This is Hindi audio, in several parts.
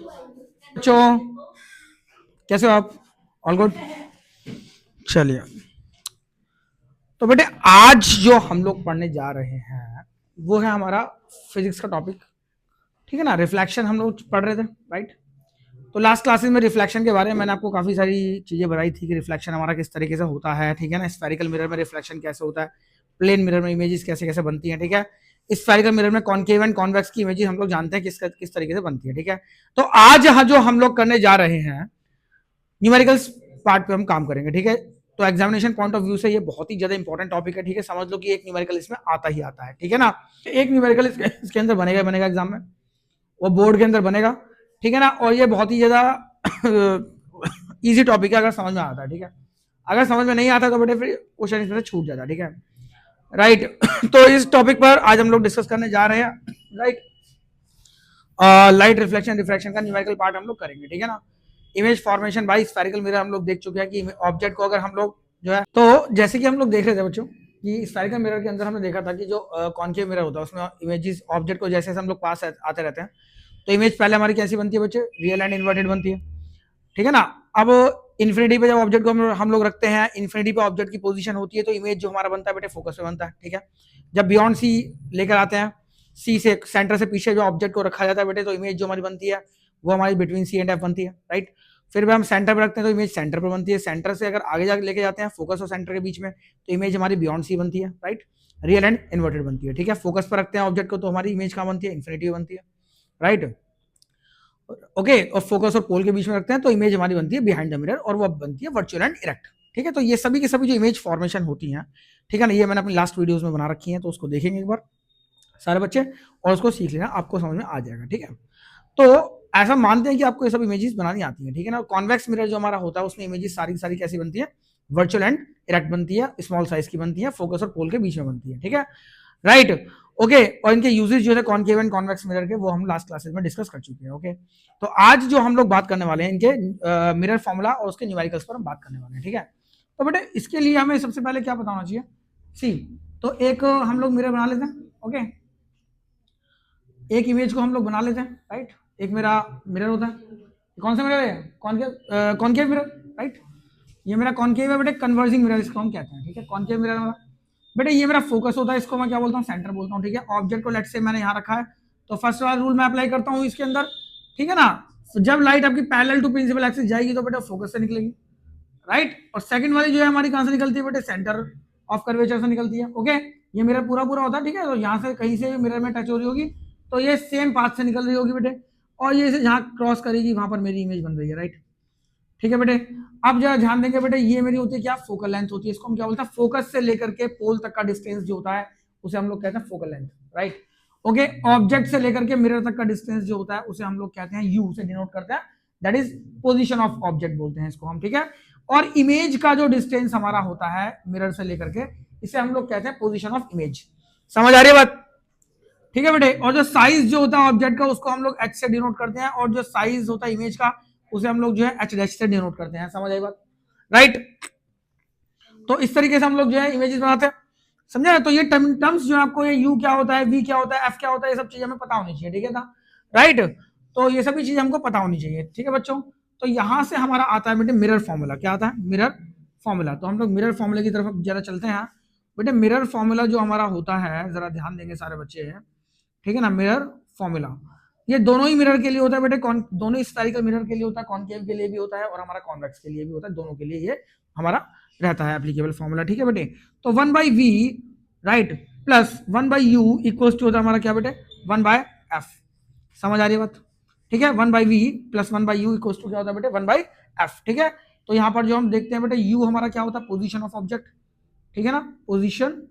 बच्चों कैसे हो आप? All good. चलिए, तो बेटे आज जो हम लोग पढ़ने जा रहे हैं वो है हमारा फिजिक्स का टॉपिक। ठीक है ना, रिफ्लेक्शन हम लोग पढ़ रहे थे, राइट? तो लास्ट क्लासेस में रिफ्लेक्शन के बारे में मैंने आपको काफी सारी चीजें बताई थी कि रिफ्लेक्शन हमारा किस तरीके से होता है। ठीक है ना, स्फेरिकल मिरर में रिफ्लेक्शन कैसे होता है, प्लेन मिरर में इमेजेस कैसे कैसे बनती हैं। ठीक है, स्फेरिकल मिरर में कॉनकेव एंड कॉन्वेक्स की इमेजेस हम लोग जानते हैं किस तरीके से बनती है। ठीक है, तो आज जो हम लोग करने जा रहे हैं न्यूमेरिकल्स पार्ट पे हम काम करेंगे। ठीक है, तो एग्जामिनेशन पॉइंट ऑफ व्यू से ये बहुत ही ज्यादा इंपॉर्टेंट टॉपिक है। ठीक है, समझ लो कि एक न्यूमेरिकल इसमें आता ही आता है। ठीक है ना, एक न्यूमेरिकल इसके अंदर बनेगा एग्जाम में, वो बोर्ड के अंदर बनेगा। ठीक है ना, और ये बहुत ही ज्यादा इजी टॉपिक है अगर समझ में आता है। ठीक है, अगर समझ में नहीं आता तो बेटे फिर क्वेश्चन इसमें से छूट जाता है। ठीक है, राइट। तो इस टॉपिक पर आज हम लोग डिस्कस करने जा रहे हैं, राइट। लाइट रिफ्लेक्शन रिफ्रैक्शन का न्यूमेरिकल पार्ट हम लोग करेंगे। ठीक है ना, image formation by spherical mirror हम लोग देख चुके हैं कि ऑब्जेक्ट को अगर हम लोग जो है, तो जैसे कि हम लोग देख रहे थे बच्चों कि स्फेरिकल मिरर के अंदर हमने देखा था कि जो कॉन्केव मिरर होता है उसमें इमेजेस ऑब्जेक्ट को जैसे हम लोग पास आते रहते हैं तो इमेज पहले हमारी कैसी बनती है बच्चे, रियल एंड इन्वर्टेड बनती है। ठीक है ना, अब इन्फिनिटी पे जब ऑब्जेक्ट को हम लोग रखते हैं, इन्फिनिटी पे ऑब्जेक्ट की पोजीशन होती है तो इमेज जो हमारा बनता है बेटे फोकस पे बनता है। ठीक है, जब बियॉन्ड सी लेकर आते हैं, सी से सेंटर से पीछे जो ऑब्जेक्ट को रखा जाता है बेटे तो इमेज जो हमारी बनती है वो हमारी बिटवीन सी एंड एफ बनती है, राइट। फिर भी हम सेंटर पे रखते हैं तो इमेज सेंटर पे बनती है। सेंटर से अगर आगे जाके लेके जाते हैं फोकस और सेंटर के बीच में तो इमेज हमारी बियॉन्ड सी बनती है, राइट। रियल एंड इन्वर्टेड बनती है। ठीक है, फोकस पर रखते हैं ऑब्जेक्ट को तो हमारी इमेज कहाँ बनती है, इन्फिनिटी बनती है, राइट। ओके, और फोकस और पोल के बीच में रखते हैं तो इमेज हमारी बनती है बिहाइंड द मिरर और वो बनती है वर्चुअल एंड इरेक्ट। ठीक है, तो ये सभी की सभी जो इमेज फॉर्मेशन होती है, ठीक है ना, ये मैंने अपनी लास्ट वीडियोस में बना रखी है तो उसको देखेंगे एक बार सारे बच्चे और उसको सीख लेना, आपको समझ में आ जाएगा। ठीक है, तो ऐसा मानते हैं कि आपको ये सब इमेजेस बनानी आती हैं। ठीक है ना, कॉन्वेक्स मिरर जो हमारा होता है उसमें इमेजेस सारी की सारी कैसी बनती है, वर्चुअल एंड इरेक्ट बनती है, स्मॉल साइज की बनती है, फोकस और पोल के बीच में बनती है। ठीक है, राइट। ओके, और इनके यूजेस जो है कॉनकेव एंड कॉन्वेक्स मिरर के वो हम लास्ट क्लासेस में डिस्कस कर चुके हैं। ओके, तो आज जो हम लोग बात करने वाले हैं इनके मिरर फॉर्मूला और उसके न्यूमेरिकल्स पर हम बात करने वाले हैं। ठीक है, तो बेटे इसके लिए हमें सबसे पहले क्या बताना चाहिए, सी, तो एक हम लोग मिरर बना लेते हैं। ओके, एक इमेज को हम लोग बना लेते हैं, राइट। एक मेरा मिरर होता है, कौन सा मिरर है, कॉनकेव मिरर, राइट। ये मेरा कॉनकेव है बेटे, कन्वर्जिंग मिरर इसको हम कहते हैं। ठीक है, कॉनकेव मिरर हमारा बेटे ये मेरा फोकस होता है, इसको मैं क्या बोलता हूँ, सेंटर बोलता हूँ। ठीक है, ऑब्जेक्ट को लेट से मैंने यहाँ रखा है तो फर्स्ट वाला रूल मैं अप्लाई करता हूँ इसके अंदर। ठीक है ना, जब लाइट आपकी पैरेलल टू प्रिंसिपल एक्सिस जाएगी तो बेटा फोकस से निकलेगी, राइट। और सेकंड वाली जो है हमारी कहां से निकलती है बेटे, सेंटर ऑफ कर्वेचर से निकलती है। ओके, ये मिरर पूरा पूरा होता है। ठीक है, तो यहाँ से कहीं से मिरर में टच हो रही होगी तो ये सेम पाथ से निकल रही होगी बेटे, और ये इसे जहां क्रॉस करेगी वहां पर मेरी इमेज बन रही है, राइट। ठीक है बेटे, अब जरा ध्यान देंगे बेटे, ये मेरी होती है क्या, फोकल लेंथ होती है। इसको हम क्या बोलते हैं, फोकस से लेकर के पोल तक का डिस्टेंस जो होता है उसे हम लोग कहते हैं focal length, right. Okay, object से लेकर के मिरर तक का डिस्टेंस जो होता है उसे हम लोग कहते हैं यू से डिनोट करते हैं, that is position of object बोलते हैं इसको हम। ठीक है, और इमेज का जो डिस्टेंस हमारा होता है मिरर से लेकर के इसे हम लोग कहते हैं पोजीशन ऑफ इमेज। समझ आ रही है बात? ठीक है बेटे, और जो साइज जो होता है ऑब्जेक्ट का उसको हम लोग एच से डिनोट करते हैं, और जो साइज होता है इमेज का उसे हम लोग जो है एच डैश से डिनोट करते हैं। समझ आई बात, राइट। तो इस तरीके से हम लोग जो है इमेजेस बनाते हैं, समझे। तो ये टर्म्स जो है आपको, ये यू क्या होता है, वी क्या होता है, एफ क्या होता है, ये सब चीजें हमें पता होनी चाहिए। ठीक है ना, राइट। तो ये सभी चीजें हमको पता होनी चाहिए। ठीक है बच्चों, तो यहां से हमारा आता है बेटे मिरर फॉर्मूला। क्या आता है, मिरर फॉर्मूला। तो हम लोग मिरर फॉर्मूला की तरफ जरा चलते हैं बेटे। मिरर फॉर्मूला जो हमारा होता है, जरा ध्यान देंगे सारे बच्चे, ठीक है ना। मिरर फॉर्मूला ये दोनों ही मिरर के लिए होता है बेटे, दोनों स्फेरिकल मिरर के लिए होता है, कॉनकेव के लिए भी होता है और हमारा कॉन्वेक्स के लिए भी होता है, दोनों के लिए ये हमारा रहता है एप्लीकेबल फॉर्मूला। ठीक है बेटे, तो 1/v, right, plus 1/u equals to होता है हमारा क्या बेटे, 1/f। समझ आ रही है बात? ठीक है, 1/v plus 1/u equals to क्या होता है बेटे, 1/f। ठीक है, तो यहां पर जो हम देखते हैं बेटे, u हमारा क्या होता है, पोजीशन ऑफ ऑब्जेक्ट। ठीक है ना, पोजीशन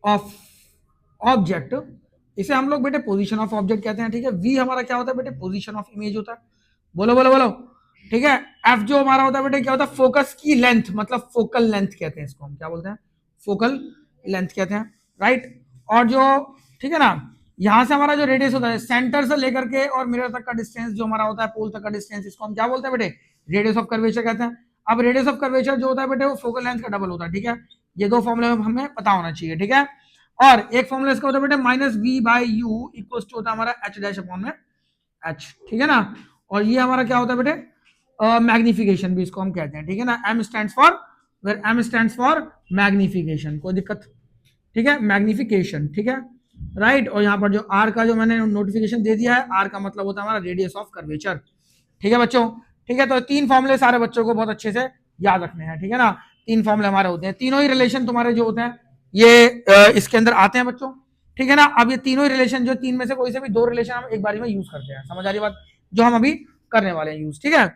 ऑफ ऑब्जेक्ट, इसे हम लोग बेटे पोजीशन ऑफ ऑब्जेक्ट कहते हैं। ठीक है, वी हमारा क्या होता है बेटे, पोजीशन ऑफ इमेज होता है। बोलो बोलो बोलो। ठीक है, एफ जो हमारा होता है बेटे क्या होता है, फोकस की लेंथ, मतलब फोकल लेंथ कहते हैं इसको हम, क्या बोलते हैं, फोकल लेंथ कहते हैं, राइट। और जो, ठीक है ना, यहां से हमारा जो रेडियस होता है सेंटर से लेकर के और मिरर तक का डिस्टेंस जो हमारा होता है, पोल तक का डिस्टेंस, इसको हम क्या बोलते हैं बेटे, रेडियस ऑफ कर्वेचर कहते हैं। अब रेडियस ऑफ कर्वेचर जो होता है बेटे वो फोकल लेंथ का डबल होता है। ठीक है, ये दो फॉर्मूले हमें पता होना चाहिए। ठीक है, और एक फॉर्मूला इसका होता है बेटे -v/u इक्वल्स टू होता है हमारा h डैश अपॉन में एच, ठीक है ना। और ये हमारा क्या होता है बेटे, मैग्निफिकेशन भी इसको हम कहते हैं, ठीक है ना। M stands for, where m stands for magnification, कोई दिक्कत, ठीक है, मैग्निफिकेशन, ठीक है, राइट। और यहाँ पर जो आर का जो मैंने नोटिफिकेशन दे दिया है, आर का मतलब होता है हमारा रेडियस ऑफ कर्वेचर, ठीक है बच्चों, ठीक है। तो तीन फॉर्मूले सारे बच्चों को बहुत अच्छे से याद रखने हैं, ठीक है ना। तीन फॉर्मूले हमारे होते हैं, तीनों ही रिलेशन तुम्हारे जो होते हैं ये इसके अंदर आते हैं बच्चों, ठीक है ना। अब ये तीनों ही रिलेशन जो तीन में से कोई से भी दो रिलेशन हम एक बारी में यूज करते हैं, समझ आ रही बात, जो हम अभी करने वाले हैं यूज, ठीक है।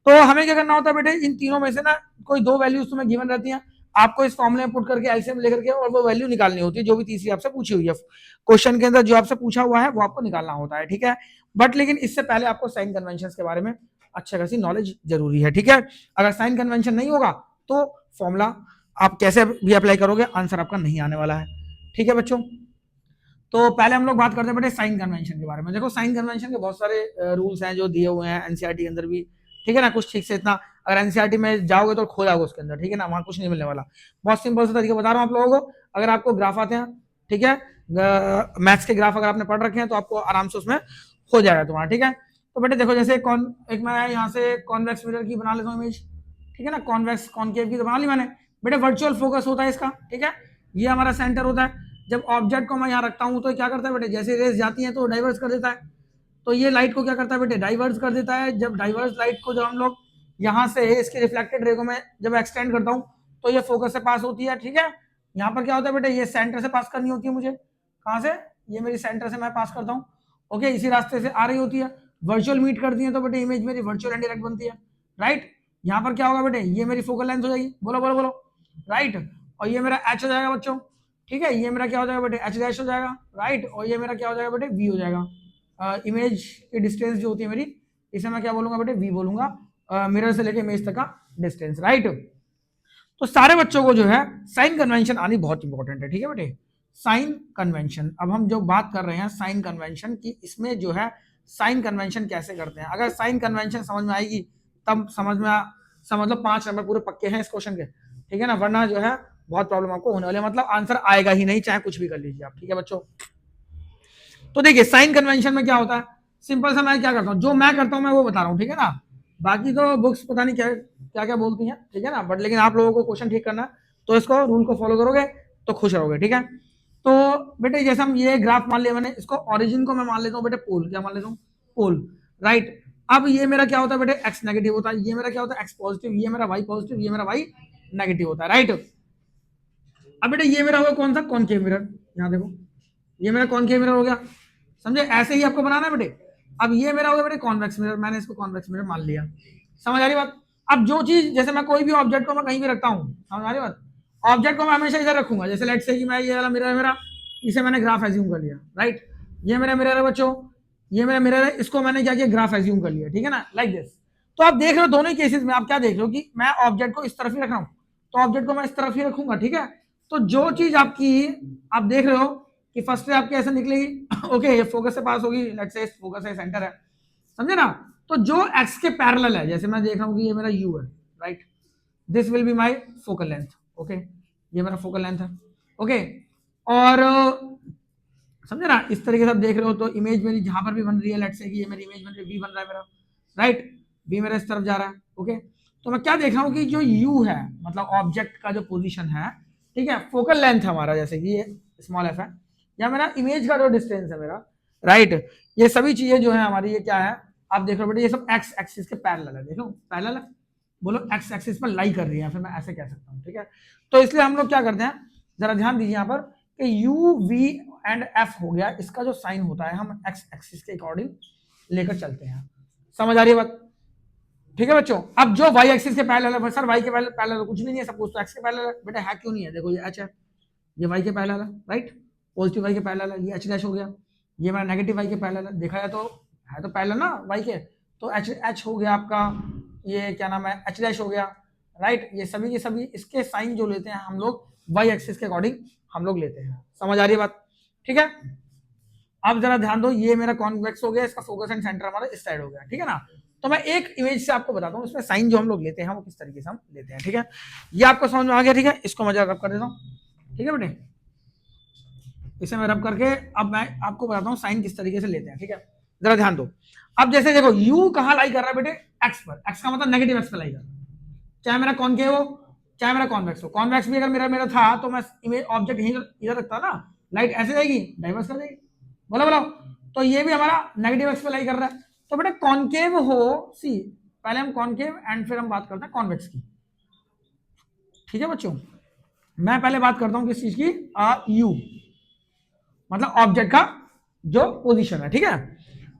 तो हमें क्या करना होता है बेटे, इन तीनों में से ना कोई दो वैल्यूज तुम्हें गिवन रहती हैं, आपको इस फॉर्मूले में पुट करके एलसीएम लेकर के और वो वैल्यू निकालनी होती है जो भी तीसरी आपसे पूछी हुई है क्वेश्चन के अंदर, जो आपसे पूछा हुआ है वो आपको निकालना होता है, ठीक है। बट लेकिन इससे पहले आपको साइन कन्वेंशन के बारे में अच्छा खासी नॉलेज जरूरी है, ठीक है। अगर साइन कन्वेंशन नहीं होगा तो फॉर्मूला आप कैसे भी अप्लाई करोगे, आंसर आपका नहीं आने वाला है, ठीक है बच्चों। तो पहले हम लोग बात करते हैं बेटे साइन कन्वेंशन के बारे में। देखो साइन कन्वेंशन के बहुत सारे रूल्स हैं जो दिए हुए हैं एनसीईआरटी के अंदर भी, ठीक है ना। कुछ ठीक से इतना अगर एनसीईआरटी में जाओगे तो खो जाओगे उसके अंदर, ठीक है ना, वहां कुछ नहीं मिलने वाला। बहुत सिंपल सा तरीका बता रहा हूँ आप लोगों को, अगर आपको ग्राफ आते हैं, ठीक है, मैथ्स के ग्राफ अगर आपने पढ़ रखे हैं तो आपको आराम से उसमें हो जाएगा तुम्हारा, ठीक है। तो बेटे देखो जैसे एक मैं यहाँ से कॉन्वेक्स मिरर की बना लेता हूँ इमेज, ठीक है ना, कॉन्वेक्स कॉनकेव की तो बना ली मैंने बेटे। वर्चुअल फोकस होता है इसका, ठीक है, ये हमारा सेंटर होता है। जब ऑब्जेक्ट को मैं यहाँ रखता हूँ तो क्या करता है बेटे, जैसे रेस जाती है तो डाइवर्स कर देता है, तो ये लाइट को क्या करता है बेटे, डाइवर्स कर देता है। जब डाइवर्स लाइट को जब हम लोग यहाँ से इसके रिफ्लेक्टेड रे को मैं जब एक्सटेंड करता हूँ तो ये फोकस से पास होती है, ठीक है। यहाँ पर क्या होता है बेटे, ये सेंटर से पास करनी होती है मुझे, कहाँ से, ये मेरी सेंटर से मैं पास करता हूँ, ओके, इसी रास्ते से आ रही होती है। वर्चुअल मीट करती है तो बेटे इमेज मेरी वर्चुअल एंड डायरेक्ट बनती है, राइट। यहाँ पर क्या होगा बेटे, ये मेरी फोकल लेंथ हो जाएगी, बोलो बोलो बोलो, राइट। और ये मेरा एच हो जाएगा बच्चों, ठीक है, ये मेरा क्या हो जाएगा बेटे, एच डैश हो जाएगा, राइट। और ये मेरा क्या हो जाएगा बेटे, वी हो जाएगा। इमेज की डिस्टेंस जो होती है मेरी, इसे मैं क्या बोलूंगा बेटे, वी बोलूंगा, मिरर से लेके इमेज तक का डिस्टेंस, राइट। तो सारे बच्चों को जो है साइन कन्वेंशन आनी बहुत इंपॉर्टेंट है, ठीक है बेटे। साइन कन्वेंशन, अब हम जो बात कर रहे हैं साइन कन्वेंशन की, इसमें जो है साइन कन्वेंशन कैसे करते हैं, अगर साइन कन्वेंशन समझ में आएगी तब समझ लो 5 नंबर पूरे पक्के हैं इस क्वेश्चन के, ठीक है ना, वरना जो है बहुत प्रॉब्लम आपको होने वाली है, मतलब आंसर आएगा ही नहीं चाहे कुछ भी कर लीजिए आप, ठीक है बच्चों। तो देखिए साइन कन्वेंशन में क्या होता है, सिंपल सा मैं क्या करता हूँ, जो मैं करता हूँ मैं वो बता रहा हूँ, ठीक है ना। बाकी तो बुक्स पता नहीं क्या क्या क्या बोलती हैं, ठीक है ना, बट लेकिन आप लोगों को क्वेश्चन ठीक करना है तो इसको रूल को फॉलो करोगे तो खुश रहोगे, ठीक है। तो बेटे जैसे हम ये ग्राफ मान लिया मैंने, इसको ओरिजिन को मैं मान लेता हूँ बेटे पोल, क्या मान लेता हूँ, पोल, राइट। अब ये मेरा क्या होता है बेटे, एक्स नेगेटिव होता है, ये मेरा क्या होता है, एक्स पॉजिटिव, ये मेरा वाई पॉजिटिव, ये मेरा वाई नेगेटिव होता है, राइट। अब बेटे ये मेरा होगा कौन सा, कॉनकेव मिरर, यहाँ देखो ये मेरा कॉनकेव मिरर हो गया, समझे, ऐसे ही आपको बनाना है बेटे। अब ये मेरा होगा बेटे कॉन्वेक्स मिरर, मैंने इसको कॉन्वेक्स मिरर मान लिया, समझ आ रही बात। अब जो चीज, जैसे मैं कोई भी ऑब्जेक्ट को मैं कहीं भी रखता हूँ, समझ आ रही बात, ऑब्जेक्ट को मैं हमेशा इधर रखूंगा, जैसे लेट से कि मैं ये वाला मिरर है मेरा, इसे मैंने ग्राफ एज्यूम कर लिया, राइट। ये मेरा मिरर है बच्चों, ये मेरा मिरर है, इसको मैंने क्या किया, ग्राफ एज्यूम कर लिया, ठीक है ना, लाइक दिस। तो आप देख रहे हो दोनों ही केसेस में आप क्या देख रहे हो कि मैं ऑब्जेक्ट को इस तरफ ही रख रहा हूँ, तो ऑब्जेक्ट को मैं इस तरफ ही रखूंगा, ठीक है। तो जो चीज आपकी आप देख रहे हो कि फर्स्ट आपकी ऐसे निकलेगी, ओके, ये फोकस से पास होगी, लेट्स से फोकस है, सेंटर है, समझे ना। तो जो एक्स के पैरेलल है, जैसे मैं देख रहा हूँ कि ये मेरा यू है, right, this will be my focal length, okay, ये मेरा फोकल लेंथ है, ओके। और समझे ना, इस तरीके से आप देख रहे हो तो इमेज मेरी जहां पर भी बन रही है, लेट्स से कि ये मेरी इमेज बन रही है, वी बन रहा है मेरा, राइट, वी मेरा इस तरफ जा रहा है, ओके। तो मैं क्या देख रहा हूँ कि जो यू है, मतलब ऑब्जेक्ट का जो पोजीशन है, ठीक है, फोकल लेंथ हमारा, जैसे कि ये स्मॉल एफ है, या मेरा इमेज का जो डिस्टेंस है मेरा, राइट, ये सभी चीजें जो है हमारी, ये क्या है, आप देख रहे हो बेटे, ये सब एक्स एक्सिस के पैरेलल है, देखो पैरेलल है, बोलो एक्स एक्सिस पर लाई कर रही है, फिर मैं ऐसे कह सकता हूँ, ठीक है। तो इसलिए हम लोग क्या करते हैं, जरा ध्यान दीजिए यहाँ पर कि यू वी एंड एफ हो गया, इसका जो साइन होता है हम एक्स एक्सिस के अकॉर्डिंग लेकर चलते हैं, समझ आ रही है बात, ठीक है बच्चों। अब जो वाई एक्सिस के पैरेलल है, सर वाई के पैरेलल कुछ भी नहीं है, सब कुछ तो एक्स के पैरेलल है, बेटा है क्यों नहीं है, देखो ये एच है, ये वाई के पैरेलल है, राइट, पॉजिटिव वाई के पैरेलल है, ये एच डैश हो गया, ये मेरा नेगेटिव वाई के पैरेलल है, देखा जाए तो है तो पैरेलल ना वाई के, तो एच एच हो गया आपका, ये क्या नाम है, एच डैश हो गया, राइट। ये सभी के सभी इसके साइन जो लेते हैं हम लोग वाई एक्सिस के अकॉर्डिंग हम लोग लेते हैं, समझ आ रही है बात, ठीक है। अब जरा ध्यान दो, ये मेरा कॉन्वेक्स हो गया, इसका फोकस एंड सेंटर हमारा इस साइड हो गया, ठीक है ना। तो मैं एक इमेज से आपको बताता हूँ इसमें साइन जो हम लोग लेते हैं वो किस तरीके से हम लेते हैं, ठीक है। ये आपको समझ में आ गया, ठीक है, इसको मैं जरा रब कर देता हूँ, ठीक है बेटे, इसे मैं रब करके अब मैं आपको बताता हूँ साइन किस तरीके से लेते हैं, ठीक है। जरा ध्यान दो। अब जैसे देखो u कहां लाई कर रहा है बेटे, x पर, x का मतलब नेगेटिव x पे लाई कर रहा है, चाहे मेरा कॉनकेव हो चाहे मेरा कॉन्वेक्स हो। कॉन्वेक्स भी अगर मेरा मेरा था तो मैं इमेज ऑब्जेक्ट यहीं इधर रखता ना, लाइट ऐसे जाएगी, डाइवर्स कर देगी, बोलो बोलो। तो ये भी हमारा नेगेटिव एक्स पे लाई कर रहा है। तो बेटा कॉनकेव हो, सी पहले हम कॉनकेव एंड फिर हम बात करते हैं कॉन्वेक्स की, ठीक है बच्चों। मैं पहले बात करता हूं किस चीज की, यू मतलब ऑब्जेक्ट का जो पोजीशन है, ठीक है।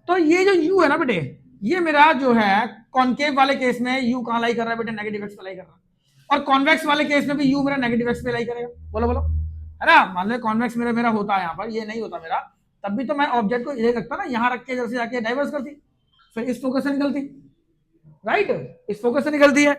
तो ये जो यू है ना बेटे, ये मेरा जो है कॉनकेव वाले केस में यू कहां लाई कर रहा है बेटे, नेगेटिव एक्स पे लाई कर रहा है, और कॉन्वेक्स वाले केस में भी यू मेरा नेगेटिव एक्स पे लाई करेगा, बोलो बोलो, है ना। मान लो कॉन्वेक्स मेरा मेरा होता है यहाँ पर, ये नहीं होता मेरा, तब भी तो मैं ऑब्जेक्ट को ये रखता ना, यहाँ रख के जैसे जाके डाइवर्स करती, फिर इस फोकस से निकलती, राइट, इस फोकस से निकलती है।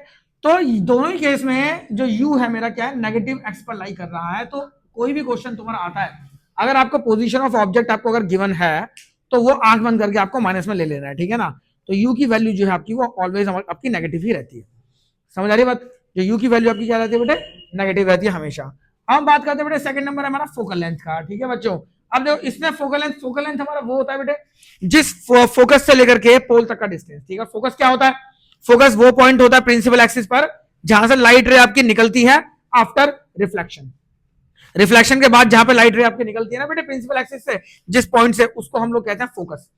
तो दोनों ही केस में जो यू है मेरा क्या है, नेगेटिव एक्स पर लाई कर रहा है। तो कोई भी क्वेश्चन तुम्हारा आता है, अगर आपको पोजीशन ऑफ ऑब्जेक्ट आपको अगर गिवन है तो वो आंख बंद करके आपको माइनस में ले लेना है, ठीक है ना। तो यू की वैल्यू जो है आपकी वो ऑलवेज आपकी नेगेटिव ही रहती है, समझ आ रही है बात। जो यू की वैल्यू आपकी क्या रहती है बेटे, नेगेटिव रहती है हमेशा। अब हम बात करते हैं बेटे सेकंड नंबर है हमारा फोकल लेंथ का, ठीक है बच्चों। अब देखो इसमें फोकल लेंथ हमारा वो होता है बेटे जिस फोकस से लेकर के पोल तक का डिस्टेंस, ठीक है। फोकस क्या होता है, फोकस वो पॉइंट होता है प्रिंसिपल एक्सिस पर जहां से लाइट रे आपकी निकलती है आफ्टर रिफ्लेक्शन। रिफ्लेक्शन के बाद जहां पे लाइट रे आपकी निकलती है ना बेटे प्रिंसिपल एक्सिस से, जिस पॉइंट से, उसको हम लोग कहते हैं फोकस,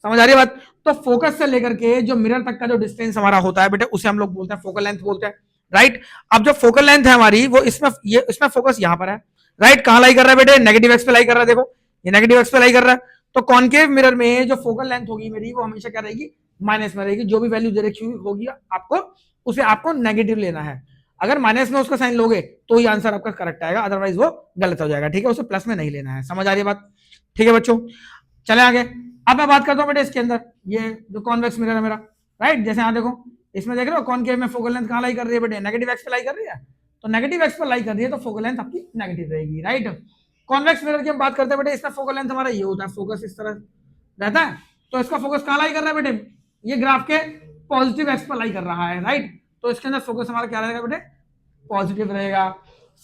समझ आ रही है बात। तो फोकस से लेकर के जो मिरर तक का जो डिस्टेंस हमारा होता है बेटे उसे हम लोग बोलते हैं फोकल लेंथ बोलते हैं, राइट। अब जो फोकल लेंथ है हमारी वो इसमें फोकस यहां पर है, राइट। कहां लाई कर रहा है बेटे, नेगेटिव एक्स पे लाई कर रहा है, देखो ये नेगेटिव एक्स पे लाई कर रहा है। तो कॉनकेव मिरर में जो फोकल लेंथ होगी मेरी वो हमेशा क्या रहेगी, माइनस में रहेगी। जो भी वैल्यू दे रखी होगी आपको उसे आपको नेगेटिव लेना है। अगर माइनस में उसका साइन लोगे तो ही आंसर आपका करेक्ट आएगा, अदरवाइज वो गलत हो जाएगा, ठीक है। उसे प्लस में नहीं लेना है, समझ आ रही है बात, ठीक है बच्चों। चले आगे। अब मैं बात करता हूं बेटे इसके अंदर ये जो कॉन्वेक्स मिरर है मेरा, राइट। जैसे यहां देखो इसमें देख रहे हो कॉनकेव में फोकल लेंथ कहां लाई कर रही है बेटे, नेगेटिव एक्स पे लाई कर रही है। तो नेगेटिव एक्स पर लाई कर रही है तो फोकल लेंथ आपकी नेगेटिव रहेगी, राइट। कॉन्वेक्स मिरर की हम बात करते हैं बेटे, इसका फोकल लेंथ हमारा ये होता है, फोकस इस तरह रहता है। तो इसका फोकस कहां लाई कर रहा है बेटे, ये ग्राफ के पॉजिटिव एक्स पर लाई कर रहा है, राइट। तो इसके अंदर फोकस हमारा क्या रहेगा बेटे, पॉजिटिव रहेगा,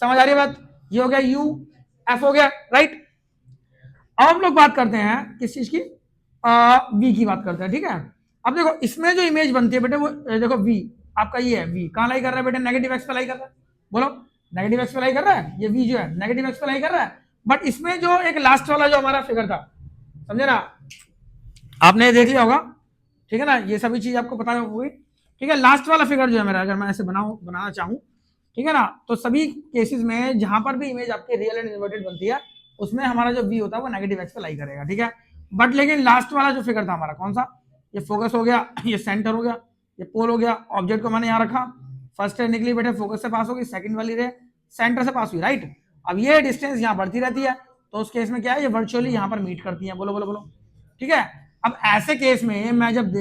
समझ आ रही है बात। ये हो गया यू, एफ हो गया, राइट। अब हम लोग बात करते हैं किस चीज की, वी की बात करते हैं, ठीक है। अब देखो इसमें जो इमेज बनती है बेटे वो देखो वी आपका ये है, वी कहां लाई कर रहा है बेटे, नेगेटिव एक्स पे लाई कर रहा है, बोलो नेगेटिव एक्स पे लाई कर रहा है, ये वी जो है नेगेटिव एक्स पे लाई कर रहा है। बट इसमें जो एक लास्ट वाला जो हमारा फिगर था, समझे ना, आपने देख लिया होगा, ठीक है ना, ये सभी चीज आपको पता होगी, ठीक है। लास्ट वाला फिगर जो है मेरा, अगर मैं ऐसे बनाना चाहूँ, ठीक है ना, तो सभी केसेस में जहां पर भी इमेज आपकी रियल एंड इन्वर्टेड बनती है उसमें हमारा जो वी होता है वो नेगेटिव एक्स पे लाई करेगा, ठीक है। बट लेकिन लास्ट वाला जो फिगर था हमारा कौन सा, ये फोकस हो गया, ये सेंटर हो गया, ये पोल हो गया, ऑब्जेक्ट को मैंने यहाँ रखा, फर्स्ट रे निकली बेटे फोकस से पास होगी, सेकंड वाली रे सेंटर से पास हुई, राइट। अब ये डिस्टेंस यहाँ बढ़ती रहती है तो उस केस में क्या है, ये वर्चुअली यहाँ पर मीट करती है, बोलो बोलो बोलो, ठीक है। अब ऐसे केस में मैं जब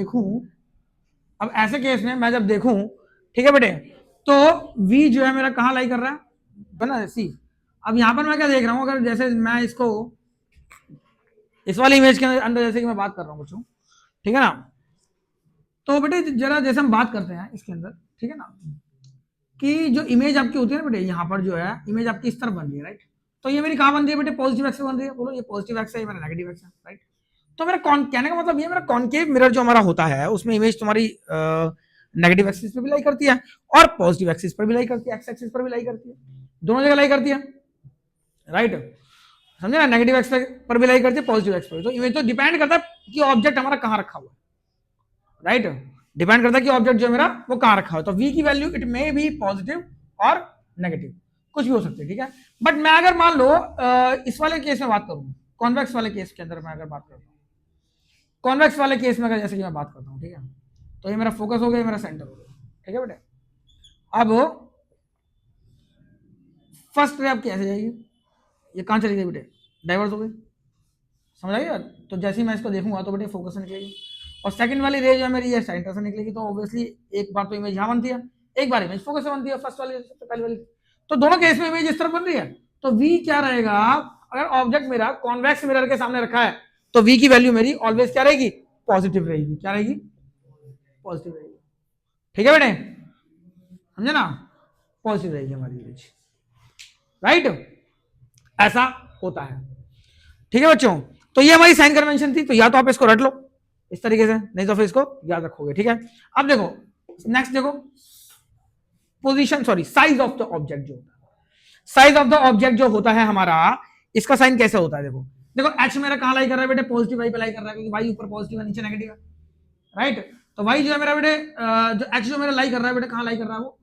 देखूं, ठीक है बेटे, तो v जो है मेरा कहाँ लाई कर रहा है ना, सी। अब यहाँ पर मैं क्या देख रहा हूँ, अगर जैसे मैं इसको इस वाली इमेज के अंदर जैसे कि मैं बात कर रहा हूँ बच्चों, ठीक है ना, तो बेटे जरा जैसे हम बात करते हैं इसके अंदर, ठीक है ना, कि जो इमेज आपकी होती है ना बेटे, यहाँ पर जो है इमेज आपकी इस तरफ बन रही है, राइट। तो ये मेरी कहाँ बन रही है बेटे, पॉजिटिव एक्स पे बन रही है, बोलो ये पॉजिटिव एक्स है, ये मेरा नेगेटिव एक्स है, राइट। तो मेरा कहने का मतलब ये मेरा कॉनकेव मिरर जो हमारा होता है उसमें इमेज तुम्हारी नेगेटिव एक्सिस पे भी लाई करती है और पॉजिटिव एक्सिस पर भी लाई करती है, एक्स एक्सिस पर भी लाई करती है, दोनों जगह लाई करती है, राइट। समझे ना, नेगेटिव एक्स पर भी लाई करती है, पॉजिटिव एक्स पर। तो इमेज तो डिपेंड करता है कि ऑब्जेक्ट हमारा कहाँ रखा हुआ है, राइट। डिपेंड करता है कि ऑब्जेक्ट जो मेरा वो कहाँ रखा हुआ है। तो वी की value it may be positive और नेगेटिव, कुछ भी हो सकती है, ठीक है। बट मैं अगर मान लो इस वाले केस में बात करूँ, कॉन्वेक्स वाले केस के अंदर मैं अगर बात करता हूँ, कॉन्वेक्स वाले केस में अगर जैसे कि मैं बात करता हूँ, ठीक है, तो ये मेरा फोकस हो गया, मेरा सेंटर हो गया, ठीक है बेटे। अब फर्स्ट रे आपकी ऐसे जाएगी, ये कहाँ चली गई बेटे, डाइवर्स हो गई, समझ आई बात। तो जैसे ही मैं इसको देखूंगा तो बेटे फोकस से निकलेगी, और सेकंड वाली रे जो है मेरी ये सेंटर से निकलेगी। तो ऑब्वियसली एक बार तो इमेज यहाँ बनती है, एक बार इमेज फोकस से बनती है, फर्स्ट वाली सबसे पहली वाली। तो दोनों केस में इमेज इस तरफ बन रही है। तो वी क्या रहेगा, अगर ऑब्जेक्ट मेरा कॉन्वेक्स मिरर के सामने रखा है तो वी की वैल्यू मेरी ऑलवेज क्या रहेगी, पॉजिटिव रहेगी, क्या रहेगी, पॉजिटिव रहेगी, ठीक है बेटे, समझे ना, पॉजिटिव रहेगी हमारी इमेज, राइट। ऐसा होता है, ठीक है बच्चों। तो ये हमारी साइन कन्वेंशन थी, तो या तो आप इसको रट लो इस तरीके से, नहीं तो फिर इसको याद रखोगे, ठीक है। अब देखो नेक्स्ट, देखो position, sorry size of the object जो होता है, साइज ऑफ द ऑब्जेक्ट जो होता है हमारा, इसका साइन कैसे होता है, देखो देखो एच मेरा कहां लाई कर रहा है बेटे, पॉजिटिव वाई पे लाई कर रहा है, क्योंकि वाई ऊपर पॉजिटिव है नीचे नेगेटिव है, राइट। तो वाई जो है मेरा बेटे, जो एच जो मेरा लाई कर रहा है बेटे, कहां लाई कर रहा है वो,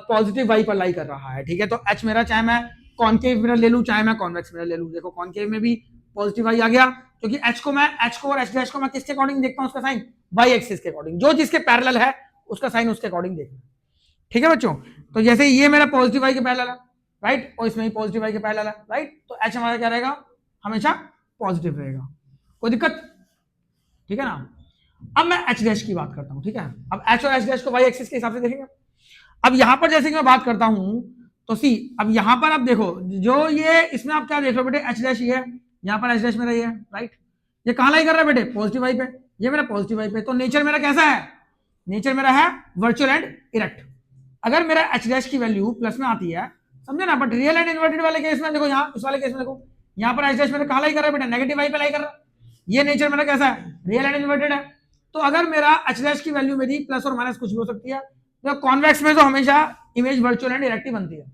पॉजिटिव वाई पर लाई कर रहा है, ठीक है। तो एच मेरा चाहे मैं कॉन्केव मिरर ले लूं चाहे मैं कॉन्वेक्स मिरर ले लूं, देखो कॉन्केव में भी पॉजिटिव वाई आ गया, क्योंकि एच को और एच डैश को मैं किसके अकॉर्डिंग देखता हूं, उसका साइन वाई एक्सिस के अकॉर्डिंग, जो जिसके पैरेलल है उसका साइन उसके अकॉर्डिंग देखना, ठीक है बच्चों। तो जैसे ये मेरा पॉजिटिव वाई के पैरेलल है, राइट, और इसमें भी पॉजिटिव वाई के पैरेलल है, राइट, तो एच हमारा क्या रहेगा, हमेशा पॉजिटिव रहेगा, कोई दिक्कत, ठीक है ना। अब मैं एच डैश की बात करता हूं, ठीक है। अब एच और एच डैश को वाई एक्सिस के हिसाब से देखेंगे। अब यहां पर जैसे कि मैं बात करता हूं, तो सी अब यहां पर आप देखो, जो ये इसमें आप क्या देख रहे हो बेटे, एच डैश ये है, यहां पर एच डैश मेरा ये है, राइट, ये कहां लाई कर रहा है बेटे, पॉजिटिव वाई पे, ये मेरा पॉजिटिव वाई पे, तो नेचर मेरा कैसा है, नेचर मेरा है वर्चुअल एंड इरेक्ट। अगर मेरा एच डैश की वैल्यू प्लस में आती है, समझे ना, बट रियल एंड इन्वर्टेड वाले केस में देखो, यहाँ इस वाले केस में देखो, यहाँ पर एच डैश मेरा कहां लाई कर रहा है बेटा, नेगेटिव वाई पे लाई कर रहा है, ये नेचर मेरा कैसा है, रियल एंड इन्वर्टेड है। तो अगर मेरा एच डैश की वैल्यू मेरी प्लस और माइनस कुछ भी हो सकती है, तो कॉन्वेक्स में तो हमेशा इमेज वर्चुअल एंड डायरेक्ट बनती है,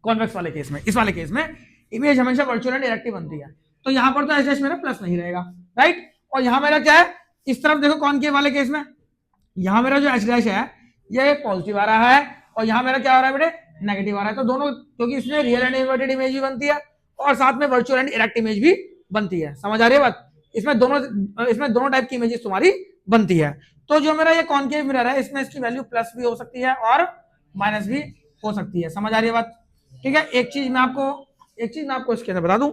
कॉन्वेक्स वाले केस में, इस वाले केस में इमेज हमेशा वर्चुअल एंड डायरेक्ट बनती है। तो यहां पर तो एच डैश मेरा प्लस नहीं रहेगा, राइट, और यहां मेरा क्या है, इस तरफ देखो कॉनकेव वाले केस में, यहां मेरा जो एच डैश है ये पॉजिटिव आ रहा है, और यहां मेरा क्या हो रहा है बेटे, नेगेटिव आ रहा है। तो दोनों, क्योंकि इसमें रियल एंड इन्वर्टेड इमेज भी बनती है और साथ में वर्चुअल एंड डायरेक्ट इमेज भी बनती है, समझ आ रही है बात, इसमें दोनों टाइप की इमेजेस तुम्हारी बनती है। तो जो मेरा ये कॉनकेव मिरर है, इसमें इसकी वैल्यू प्लस भी हो सकती है और माइनस भी हो सकती है, समझ आ रही है बात, ठीक है। एक चीज मैं आपको इसके अंदर बता दूं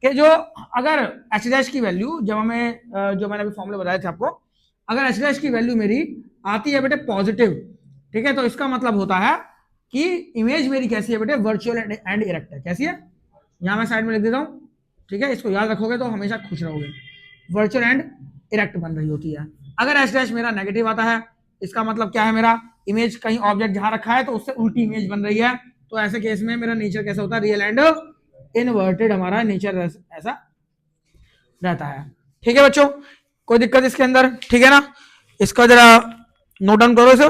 कि जो अगर एच डैश की वैल्यू, जब हमें जो मैंने अभी फॉर्मूला बताया था आपको, अगर एच डैश की वैल्यू मेरी आती है बेटे पॉजिटिव, ठीक है, तो इसका मतलब होता है कि इमेज मेरी कैसी है बेटे, वर्चुअल एंड इरेक्ट है, कैसी है, यहां मैं साइड में लिख देता हूं, ठीक है, इसको याद रखोगे तो हमेशा खुश रहोगे, वर्चुअल एंड इरेक्ट बन रही होती है। अगर एच डैश मेरा नेगेटिव आता है, इसका मतलब क्या है, मेरा इमेज कहीं ऑब्जेक्ट जहां रखा है तो उससे उल्टी इमेज बन रही है, तो ऐसे केस में मेरा नेचर कैसा होता है, रियल एंड इनवर्टेड हमारा नेचर ऐसा रहता है, ठीक है बच्चों, कोई दिक्कत इसके अंदर, ठीक है ना। इसका जरा नोट डाउन करो इसे,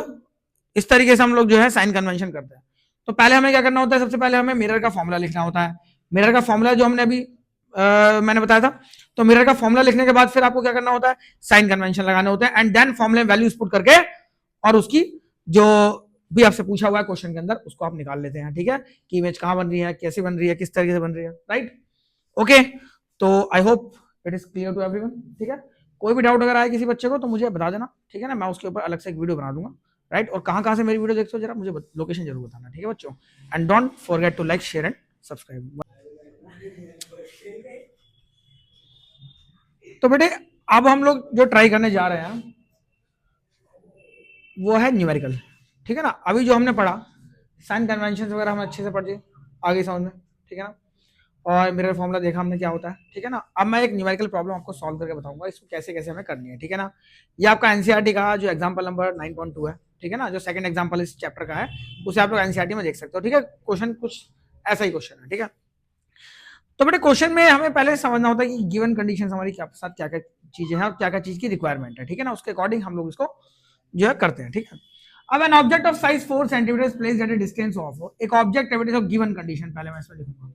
इस तरीके से हम लोग जो है साइन कन्वेंशन करते हैं। तो पहले हमें क्या करना होता है, सबसे पहले हमें मिरर का फॉर्मूला लिखना होता है, मिरर का फॉर्मूला जो हमने अभी मैंने बताया था, तो मिरर का फॉर्मूला लिखने के बाद फिर आपको क्या करना होता है, साइन कन्वेंशन लगाने होते हैं, एंड देन फॉर्मूले वैल्यूज पुट करके और उसकी जो भी आपसे पूछा हुआ है क्वेश्चन के अंदर उसको आप निकाल लेते हैं, ठीक है, कि इमेज कहां बन रही है, कैसे बन रही है, किस तरीके से बन रही है, राइट, ओके। तो I hope it is clear to everyone, ठीक है। कोई भी डाउट अगर आए किसी बच्चे को तो मुझे बता देना, ठीक है ना, मैं उसके ऊपर अलग से एक वीडियो बना दूंगा, राइट, और कहां से मेरी वीडियो देखते हो जरा मुझे लोकेशन जरूर बताना, ठीक है बच्चों, and don't forget to like share and subscribe. तो बेटे अब हम लोग जो ट्राई करने जा रहे हैं वो है न्यूमेरिकल, ठीक है ना। अभी जो हमने पढ़ा साइन कन्वेंशन वगैरह हम अच्छे से पढ़ गए, आगे समझ में, ठीक है ना, और मिरर फॉर्मूला देखा हमने क्या होता है, ठीक है ना। अब मैं एक न्यूमेरिकल प्रॉब्लम आपको सॉल्व करके बताऊंगा इसको कैसे कैसे हमें करनी है, ठीक है ना। ये आपका एनसीईआरटी का जो एग्जांपल नंबर 9.2 है, ठीक है ना, जो सेकंड एग्जांपल इस चैप्टर का है उसे आप लोग एनसीईआरटी में देख सकते हो, ठीक है। क्वेश्चन कुछ ऐसा ही क्वेश्चन है, ठीक है। तो बेटे क्वेश्चन में हमें पहले समझना होता है कि गिवन कंडीशन हमारी क्या साथ क्या क्या चीजें हैं और क्या क्या चीज की रिक्वायरमेंट है, ठीक है ना, उसके अकॉर्डिंग हम लोग इसको जो है करते हैं, ठीक है। अब an object of size 4 centimetre placed at a distance of, एक ऑब्जेक्ट है बेटे ऑफ गिवन कंडीशन, पहले मैं इसमें लिखूंगा,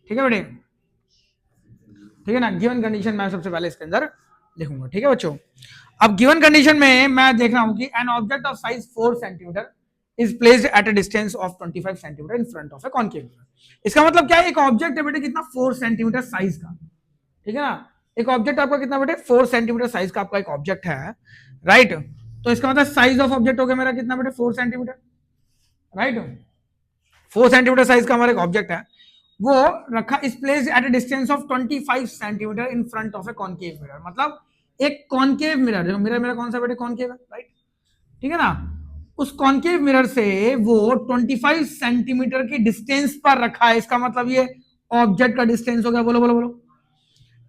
ठीक है बेटे, ठीक है ना, गिवन कंडीशन मैं सबसे पहले इसके अंदर लिखूंगा, ठीक है बच्चों। अब गिवन कंडीशन में मैं देख रहा हूं कि an object of size 4 centimetre is placed at a distance of 25 centimetre in front of A concave mirror. इसका मतलब क्या है, एक ऑब्जेक्ट है बेटे कितना 4 सेंटीमीटर साइज का, ठीक है ना, एक ऑब्जेक्ट आपका कितना बेटे 4 सेंटीमीटर साइज का आपका एक ऑब्जेक्ट है, राइट। तो इसका मतलब साइज ऑफ ऑब्जेक्ट हो गया मेरा कितना बेटे 4 सेंटीमीटर, राइट, 4 सेंटीमीटर साइज का हमारा एक ऑब्जेक्ट है, वो रखा इस place at a distance of 25 centimetre in front of A concave mirror, मतलब एक कॉनकेव मिरर, जो मिरर मेरा कौन सा बेटे कॉनकेव है, राइट, ठीक है ना, उस कॉनकेव मिरर से वो 25 सेंटीमीटर की डिस्टेंस पर रखा है, इसका मतलब ये ऑब्जेक्ट का डिस्टेंस हो गया, बोलो बोलो बोलो,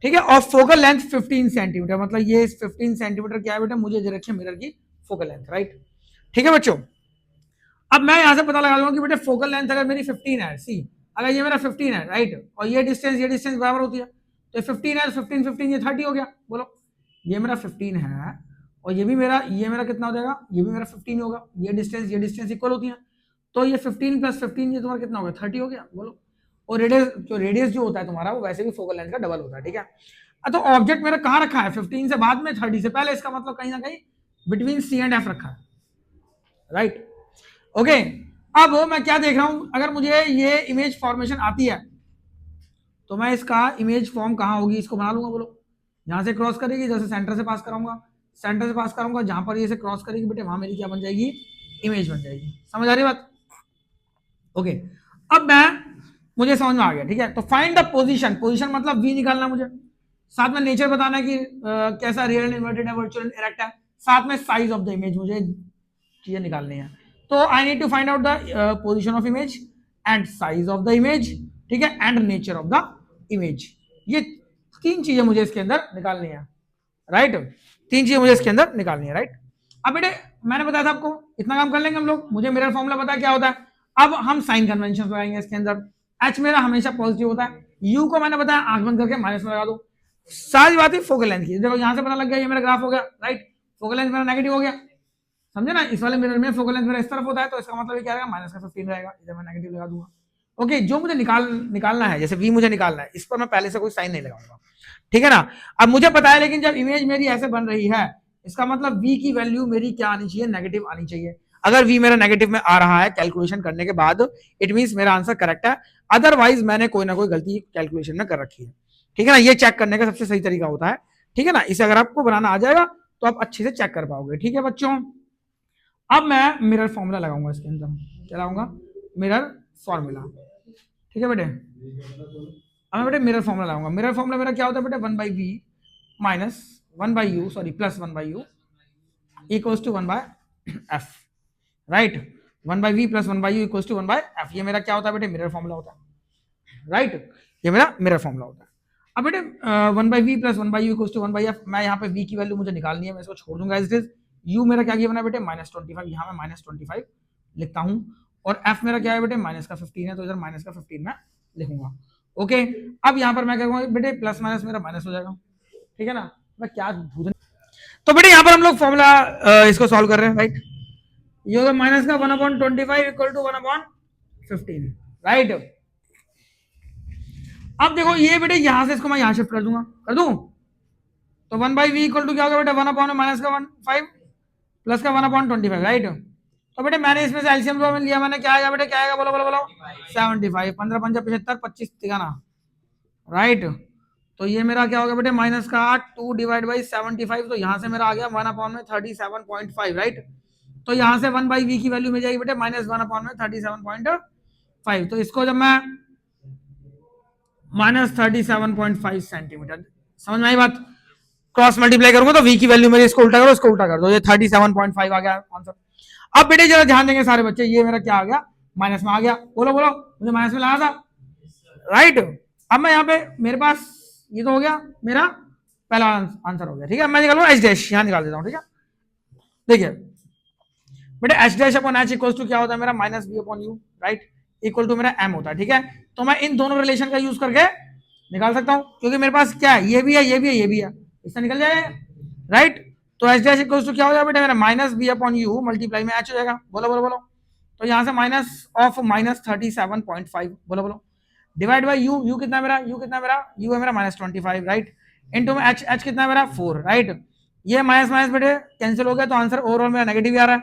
ठीक है, और फोकल लेंथ 15 सेंटीमीटर, मतलब ये 15 सेंटीमीटर क्या है बेटा, मुझे डायरेक्शन मिरर की फोकल लेंथ, राइट, ठीक है बच्चों। अब मैं यहां से पता लगा लूंगा कि बेटे फोकल लेंथ अगर मेरी 15 है, सी अगर ये मेरा 15 है, राइट, और ये डिस्टेंस बराबर होती है, तो 15 है 15 15 ये 30 हो गया, बोलो ये मेरा 15 है और ये मेरा कितना हो जाएगा, ये भी मेरा 15 होगा, ये डिस्टेंस इक्वल होती है, तो ये 15 प्लस 15 ये तुम्हारा कितना हो गया, 30 हो गया, बोलो। और रेडियस जो होता है तुम्हारा वो वैसे भी फोकल लेंथ का डबल होता है, ठीक है। तो ऑब्जेक्ट मेरा कहाँ रखा है, 15 से बाद में 30 से पहले, इसका मतलब कहीं ना कहीं बिटवीन सी एंड एफ रखा है, राइट। ओके, अब मैं क्या देख रहा हूं, अगर मुझे ये इमेज फॉर्मेशन आती है तो मैं इसका इमेज फॉर्म कहाँ होगी इसको बना लूंगा, बोलो। यहां से क्रॉस करेगी, जैसे सेंटर से पास कराऊंगा, जहां पर ये से क्रॉस करेगी बेटे वहां मेरी क्या बन जाएगी, इमेज बन जाएगी। समझ आ रही बात? ओके, अब मुझे समझ में आ गया, ठीक है। तो फाइंड द पोजीशन मतलब वी निकालना मुझे, साथ में नेचर बताना कि कैसा रियल एंड इन्वर्टेड है, वर्चुअल एंड इरेक्ट है, साथ में साइज ऑफ द इमेज मुझे चीजें निकालनी है। तो I need to find out the position of image and size of the image, ठीक है, and nature of the image. ये 3 चीजें मुझे इसके अंदर निकालनी है, राइट। 3 चीजें मुझे इसके अंदर निकालनी है, राइट। अब बेटे मैंने बताया था आपको, इतना काम कर लेंगे हम लोग, मुझे मिरर फॉर्मूला पता है क्या होता है। अब हम साइन कन्वेंशन लगाएंगे इसके अंदर। एच मेरा हमेशा पॉजिटिव होता है, यू को मैंने बताया आंख बंद करके माइनस में लगा दो। सारी बात है फोकल लेंथ की, देखो यहां से पता लग गया ये मेरा ग्राफ हो गया, राइट। फोकल लेंथ मेरा नेगेटिव हो गया, समझे ना, इस वाले मिरर में फोकल लेंथ मेरा इस तरफ होता है, तो इसका मतलब क्या रहेगा, माइनस का 15 रहेगा, इधर मैं नेगेटिव लगा दूंगा। ओके, जो मुझे निकालना है, जैसे वी मुझे निकालना है, इस पर मैं पहले से कोई साइन नहीं लगाऊंगा, ठीक है ना। अब मुझे पता है, लेकिन जब इमेज मेरी ऐसे बन रही है, इसका मतलब वी की वैल्यू मेरी क्या आनी चाहिए, नेगेटिव आनी चाहिए। अगर वी मेरा नेगेटिव में आ रहा है कैलकुलेशन करने के बाद, इट मींस मेरा आंसर करेक्ट है, अदरवाइज मैंने कोई ना कोई गलती कैलकुलेशन में कर रखी है, ठीक है ना। ये चेक करने का सबसे सही तरीका होता है, ठीक है ना। इसे अगर आपको बनाना आ जाएगा तो आप अच्छे से चेक कर पाओगे, ठीक है बच्चों। अब मैं मिरर फॉर्मूला लगाऊंगा इसके अंदर, क्या लगाऊंगा, मिरर फॉर्मूला, ठीक है बेटे। अब मैं बेटे मिरर फॉर्मूला लगाऊंगा। मिरर फॉर्मूला मेरा क्या होता है बेटे, 1/v minus 1/u, sorry plus 1/u equals to 1/f, right. 1/v plus 1/u equals to 1/f, ये मेरा क्या होता है बेटे, मिरर फॉर्मूला होता है, राइट। ये मेरा मिरर फॉर्मूला होता है। अब बेटे 1/v plus 1/u equals to 1/f, मैं यहाँ पे v की वैल्यू मुझे निकालनी है, मैं इसको छोड़ दूंगा एज इट इज। u मेरा क्या गिवन है बेटे, -25, यहाँ मैं -25 लिखता हूँ, और f मेरा क्या है बेटे, माइनस का 15 है, तो इधर माइनस का 15 मैं लिखूंगा। ओके, अब यहाँ पर मैं क्या कहूँगा बेटे, प्लस माइनस मेरा माइनस हो जाएगा, ठीक है ना। मैं क्या तो बेटे यहाँ पर हम लोग फॉर्मूला इसको सॉल्व कर रहे हैं, राइट। ये होगा माइनस का 1/25 इक्वल टू 1/15, राइट। अब देखो ये बेटे यहां से इसको मैं यहां शिफ्ट कर दूंगा, कर दूं, तो 1/v इक्वल टू क्या होगा बेटे, 1/, माइनस का 1/5 प्लस का 1/25, राइट। तो बेटे मैंने इसमें से एलसीएम लिया, मैंने क्या आएगा बेटे, क्या आएगा, बोलो बोलो बोलो, 75, 15 पंजा 75, 25 तिगाना, राइट। तो ये मेरा क्या होगा बेटे, माइनस का 2 डिवाइड बाई 75, तो यहां से मेरा आ गया 1/37.5, राइट। तो यहां से 1/v की वैल्यू मिल जाएगी बेटे माइनस 1/37.5, तो इसको जब मैं -37.5 सेंटीमीटर, समझ में आई बात। क्रॉस मल्टीप्लाई करूंगा तो v की वैल्यू मेरी इसको उल्टा करो, इसको उल्टा कर दो, ये 37.5 आ गया आंसर। अब बेटे जरा ध्यान देंगे सारे बच्चे, ये मेरा क्या आ गया, माइनस में आ गया, बोलो बोलो, मुझे माइनस में लाना था, राइट। अब मैं यहाँ पे मेरे पास ये तो हो गया मेरा पहला आंसर हो गया, ठीक है। मैं निकालूंगा एच डैश, यहाँ निकाल देता हूँ, ठीक है। देखिए बेटे h dash upon h equal to क्या होता है मेरा, minus v upon u, right, equal to मेरा एम होता है, ठीक है। तो मैं इन दोनों रिलेशन का यूज करके निकाल सकता हूं, क्योंकि मेरे पास क्या है, ये भी है, ये भी है, ये भी है, इससे निकल जाएगा, राइट। तो एच डैश इक्वल टू क्या हो जाएगा बेटा मेरा, minus v upon u multiply में एच हो जाएगा, बोलो बोलो बोलो। तो यहां से माइनस ऑफ -37.5, बोलो बोलो, डिवाइड बाई यू, यू कितना मेरा, यू कितना मेरा, यू है मेरा -25, राइट, इनटू में एच, एच कितना मेरा 4, राइट। ये माइनस माइनस बेटे कैंसिल हो गया, तो आंसर ओवरऑल मेरा नेगेटिव आ रहा है,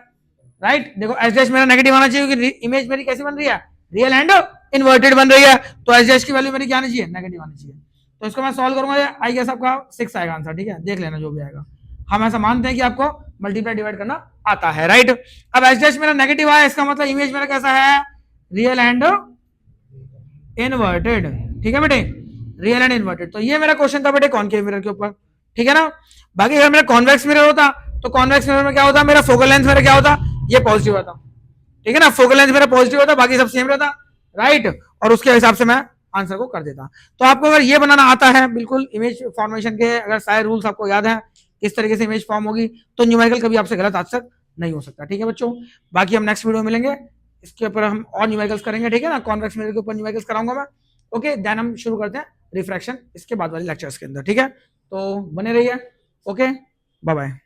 राइट। देखो एच डैश मेरा नेगेटिव आना चाहिए, क्योंकि इमेज मेरी कैसी बन रही है, रियल एंड इन्वर्टेड बन रही है, तो एच डैश की वैल्यू मेरी क्या आनी चाहिए, नेगेटिव आनी चाहिए। तो इसको मैं सॉल्व करूंगा, आई गेस आपका 6 आएगा आंसर, ठीक है, देख लेना जो भी आएगा। हम ऐसा मानते हैं कि आपको मल्टीप्लाई डिवाइड करना आता है, राइट। अब एच डैश मेरा नेगेटिव आया, इसका मतलब इमेज मेरा कैसा है, रियल एंड इन्वर्टेड, ठीक है बेटे, रियल एंड इन्वर्टेड। तो ये मेरा क्वेश्चन था बेटे कॉनकेव मिरर के ऊपर, ठीक है ना। बाकी अगर मेरा कॉन्वेक्स मिरर होता, तो कॉन्वेक्स मिरर में क्या होता, मेरा फोकल लेंथ मेरा क्या होता, ये पॉजिटिव होता, ठीक है ना, फोकल लेंथ मेरा पॉजिटिव होता, बाकी सब सेम रहता, राइट। और उसके हिसाब से मैं आंसर को कर देता। तो आपको अगर ये बनाना आता है, बिल्कुल इमेज फॉर्मेशन के अगर सारे रूल्स आपको याद है किस तरीके से इमेज फॉर्म होगी, तो न्यूमेरिकल कभी आपसे गलत आज तक नहीं हो सकता, ठीक है बच्चों। बाकी हम नेक्स्ट वीडियो में मिलेंगे, इसके ऊपर हम और न्यूमेरिकल्स करेंगे, ठीक है ना, कॉन्वेक्स मिरर के ऊपर न्यूमेरिकल्स कराऊंगा मैं। ओके, देन हम शुरू करते हैं रिफ्रैक्शन इसके बाद वाले लेक्चर्स के अंदर, ठीक है। तो बने रहिए, ओके, बाय बाय।